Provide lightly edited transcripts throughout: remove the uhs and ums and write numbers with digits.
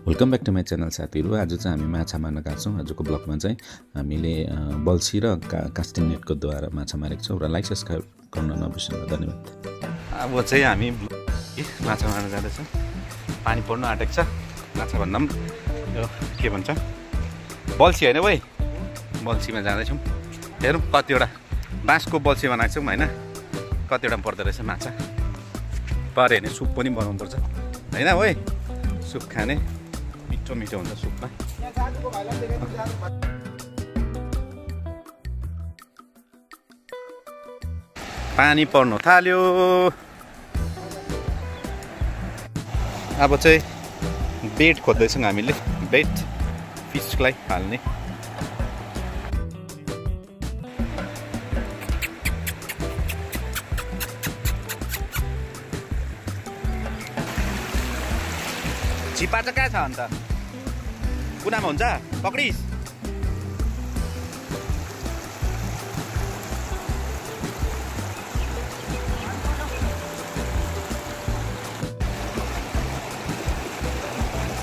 Welcome back to my channel साथीहरू। आज चाहिँ हामी माछा मार्न गएको छौँ। आजको ब्लगमा चाहिँ हामीले बल्छी र कास्टिङ नेटको द्वारा माछा मारेको छौँ र लाइक सब्सक्राइब गर्न नबिर्सनु। धन्यवाद। अब चाहिँ हामी माछा मार्न जाँदैछौँ। पानी पर्नु आँटेको छ। माछा भन्दा पनि यो के भन्छ बल्छी होइन भाइ, बल्छीमा जाँदैछौँ। हेरौँ कतिवटा बाँसको बल्छी बनाएको छौँ होइन, कतिवटा पर्दो रहेछ माछा। पऱ्यो भने सुप पनि बनाउनुपर्छ होइन भाइ, सुप खाने मिठो मिठो हुन्छ सुपमा। पानी पर्नु थाल्यो। अब चाहिँ बेट खोज्दैछौँ हामीले, बेट फिसलाई हाल्ने। छिपा चाहिँ कहाँ छ अन्त? कुनामा हुन्छ? पक्रिस।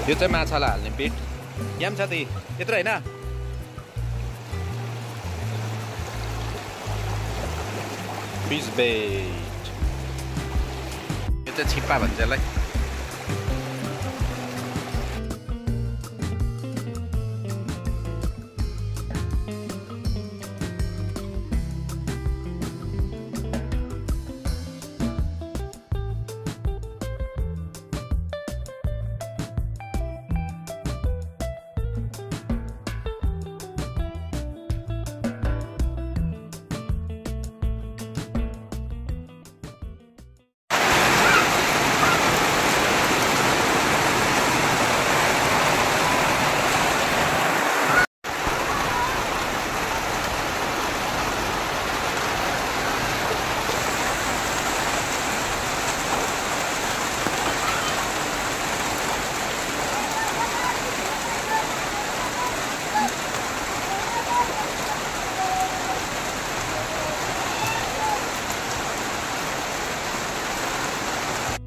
यो चाहिँ माछालाई हाल्ने बेट। यहाँ पनि छ त्यही, यत्रो होइन? फिस बेट। यो चाहिँ छिप्पा भन्छ यसलाई।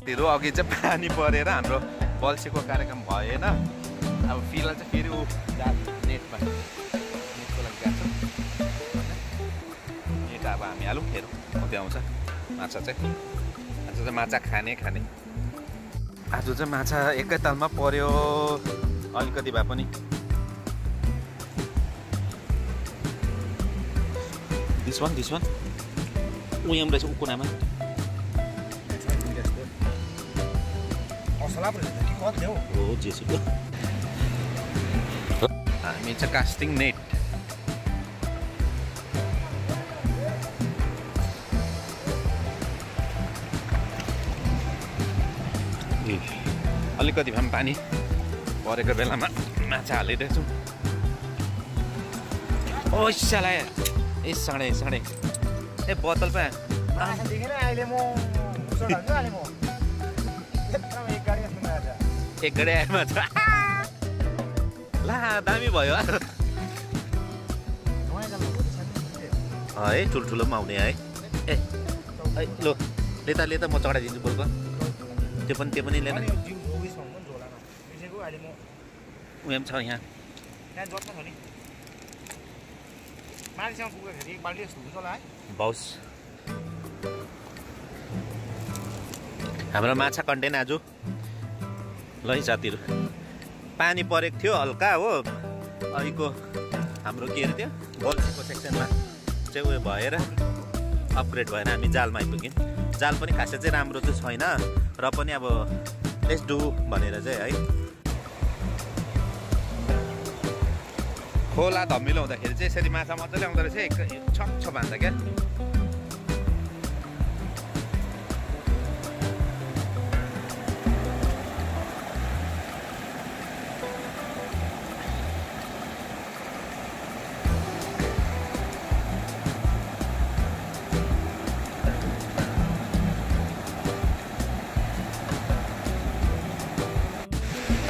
तेरो अघि चाहिँ पानी परेर हाम्रो बल्छीको कार्यक्रम भएन। अब फिलहाल चाहिँ फेरि ऊ नेटमा नेटको लागि गएको छ। नेट अब हामी हालौँ, हेरौँ कति आउँछ माछा चाहिँ। आज चाहिँ माछा खाने आज चाहिँ माछा एकैतालमा पर्यो, अलिकति भए पनि। दिस वान उयाम रहेछ उकुनामा। हामी चाहिँ कास्टिङ नेट। अलिकति भए पनि पानी परेको बेलामा माछा हालिरहेछौँ। ओ साला ए साँडे ए बोतल पा एक गाडी आयो माछा। ला दामी भयो है, ठुल्ठुलो पनि आउने है। ए लो लेता म चढाइदिन्छु बोलको। त्यो पनि लिएन। उयो पनि छ यहाँ। बाउस हाम्रो माछा कन्टेन आज। ल साथीहरू, पानी परेको थियो हल्का हो। अहिलेको हाम्रो के अरे त्यो बल्छीको सेक्सनमा चाहिँ उयो भएर अपग्रेड भएर हामी जालमा आइपुग्यौँ। जाल पनि खासै चाहिँ राम्रो चाहिँ छैन, र पनि अब लेट्स डु भनेर चाहिँ है। खोला धमिलो हुँदाखेरि चाहिँ यसरी माछा मजाले आउँदो रहेछ। छक्छ भन्छ क्या।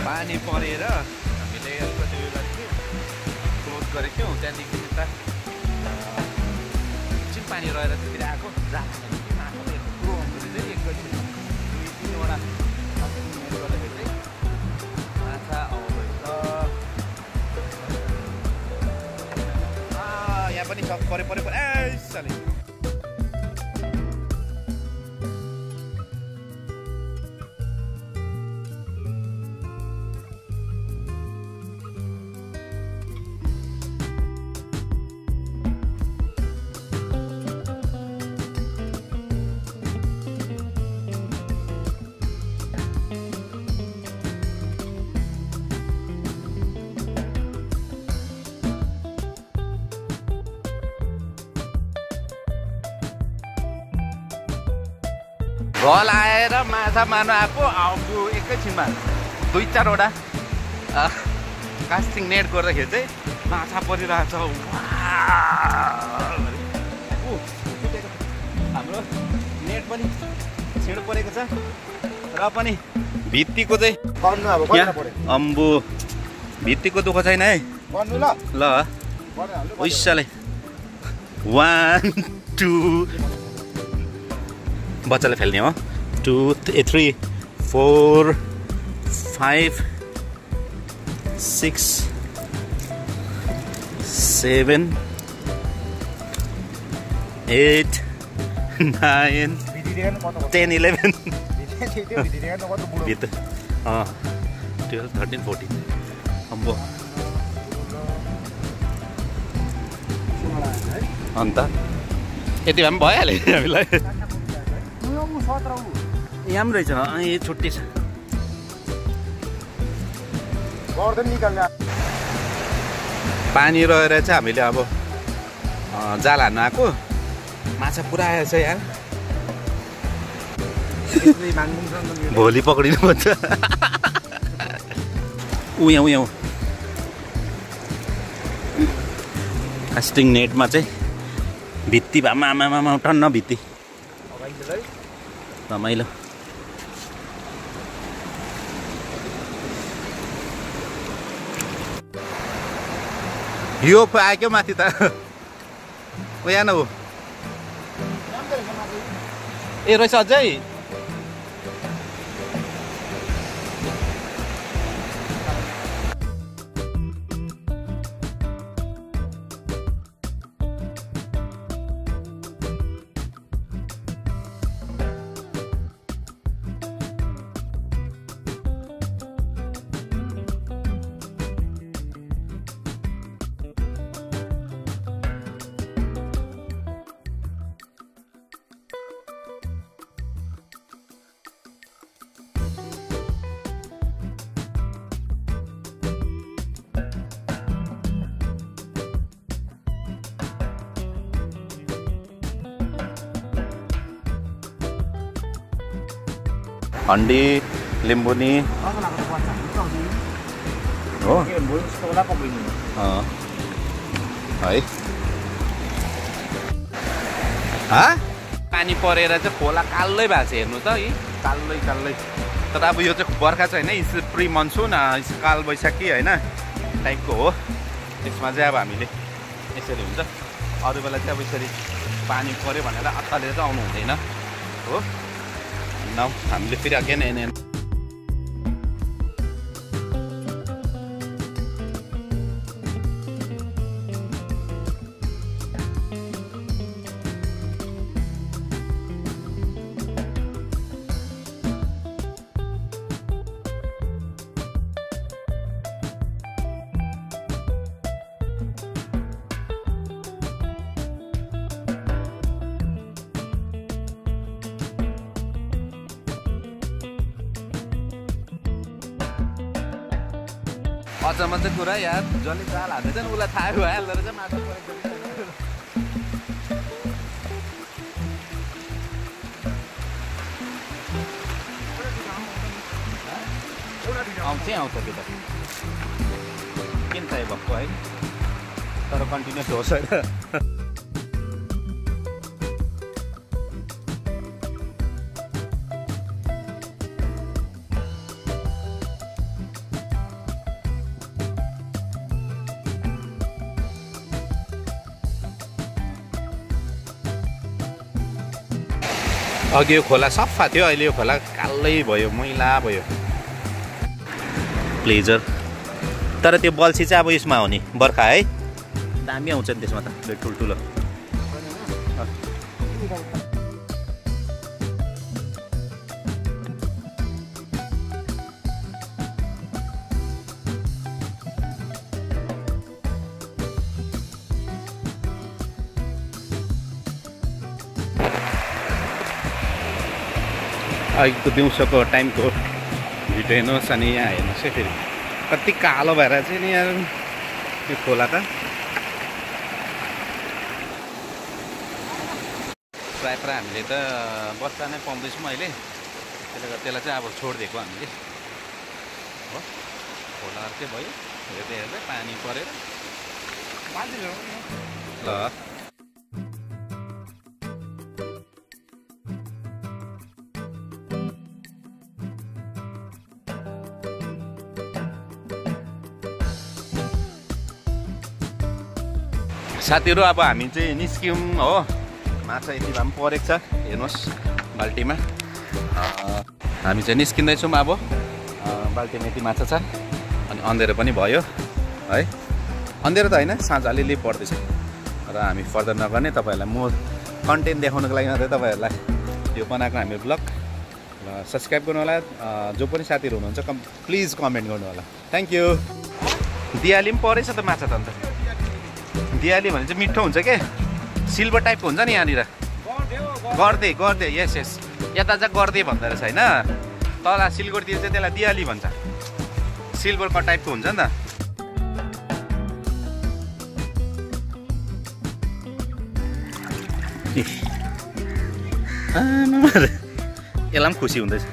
पानी परेर हामीले अलिकति उयो गरेको थियौँ, क्लोज गरेको थियौँ। त्यहाँदेखि यता एकछिन पानी रहेर फेरि आएको। माछाले यत्रो आउँदो रहेछ। एकैछिन 2-3वटा गर्दाखेरि चाहिँ माछा परे परे परे ए साले भल आएर माछा मार्न आएको आउँछु एकैछिनमा 2-4वटा कास्टिङ नेट गर्दाखेरि चाहिँ माछा परिरहेको छ। हाम्रो नेट पनि छिँडो परेको छ र पनि भित्तीको चाहिँ अम्बो भित्तीको दुःख छैन है ल उइसाले 1 2 बच्चाले खेल्ने हो 2 3 4 5 6 7 8 9 10 11 12 13 14 अम्बो अन्त यति भए पनि भइहाल्यो हामीलाई यहाँ पनि रहेछ ए छुट्टी छ पानी रहेर चाहिँ हामीले अब जाल हान्नु आएको माछा पुरा आएछ यार भोलि पक्रिनु पर्छ उयाँ कास्टिङ नेटमा चाहिँ भित्ती भए आमा टन्न भित्ती रमाइलो यो आयो क्या माथि त यहाँ न हो ए रहेछ अझै हन्डी लिम्बुनी हो है पानी परेर चाहिँ खोला कालै भएको छ हेर्नु त कालै तर अब यो चाहिँ बर्खा चाहिँ होइन प्री मनसुन काल बैशाखी होइन टाइपको हो त्यसमा चाहिँ अब हामीले यसरी हुन्छ अरू बेला चाहिँ अब यसरी पानी पऱ्यो भनेर अत्तालेर चाहिँ आउनु हुँदैन हो न हामीले फेरि अघि नै अचम्म चाहिँ कुरा यार जसले जाल हाल्दैछ नि उसलाई थाहा भइहाल्दो रहेछ माछा आउँछ त्यो त किन चाहिँ भएको है तर कन्टिन्युस होस् होइन अघि यो खोला सफा थियो अहिले यो खोला कालै भयो मैला भयो प्लेजर तर त्यो बल्छी चाहिँ अब यसमा हो नि बर्खा है दामी आउँछ नि त्यसमा त ठुल्ठुलो अहिलेको दिउँसोको टाइमको भिडियो हेर्नुहोस् अनि यहाँ हेर्नुहोस् है फेरि कति कालो भएर चाहिँ नि यहाँ यो खोला त प्रायः प्रायः हामीले त बस्दा नै पाउँदैछौँ अहिले त्यसले गर्दा त्यसलाई चाहिँ अब छोडिदिएको हामीले हो खोला अर्कै भयो हेर्दै हेर्दै पानी परेर ल साथीहरू अब हामी चाहिँ निस्क्यौँ हो माछा यति भए पनि परेको छ हेर्नुहोस् बाल्टीमा हामी चाहिँ निस्किँदैछौँ अब बाल्टीमा यति माछा छ अनि अँधेरो पनि भयो है अँधेरो त होइन साँझ अलिअलि पर्दैछ र हामी फर्दर नगर्ने तपाईँहरूलाई म कन्टेन्ट देखाउनको लागि मात्रै तपाईँहरूलाई यो बनाएको हामी ब्लग र सब्सक्राइब गर्नु होला जो पनि साथीहरू हुनुहुन्छ प्लिज कमेन्ट गर्नु होला थ्याङ्क यू दियाली पनि परेछ त माछा त अन्त दियाली भने चाहिँ मिठो हुन्छ के सिल्भर टाइपको हुन्छ नि यहाँनिर गर्दै यस यस यता चाहिँ गर्दै भन्दो रहेछ होइन तल सिलगढीतिर चाहिँ त्यसलाई दियाली भन्छ सिल्भरको टाइपको हुन्छ नि त यसलाई पनि खुसी हुँदैछ